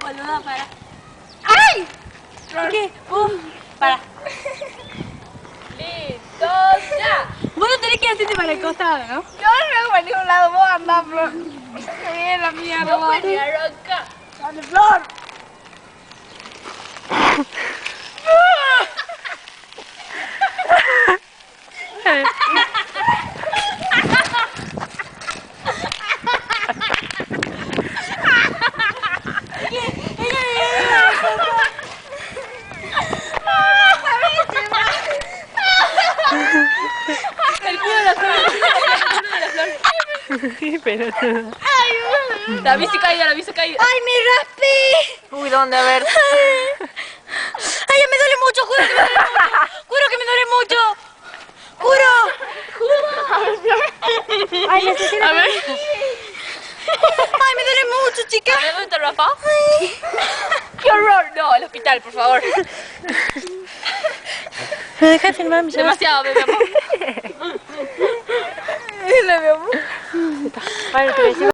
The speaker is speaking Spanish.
Boluda, para. ¡Ay! ¿Qué? Para. ¡Listo, ya! Vos no tenés que hacerte para el costado, ¿no? Yo no vengo para ningún lado, vos andás, Flor. Se viene la mierda. No puedes arranca. ¡Dale, Flor! El culo de la flor. Qué pelotudo. La bici caída, la bici caída. ¡Ay, me raspé! Uy, ¿dónde? A ver. ¡Ay, me duele mucho! ¡Juro que me duele mucho! ¡Juro que me duele mucho! ¡Juro! ¡Ay, necesito! A ver. ¡Ay, me duele mucho, chica! A ver, ¿dónde está el Rafa? ¡Qué horror! No, al hospital, por favor. ¿Me dejas de filmar, mi Demasiado, bebé amor. mi amor? Vale, te decimos.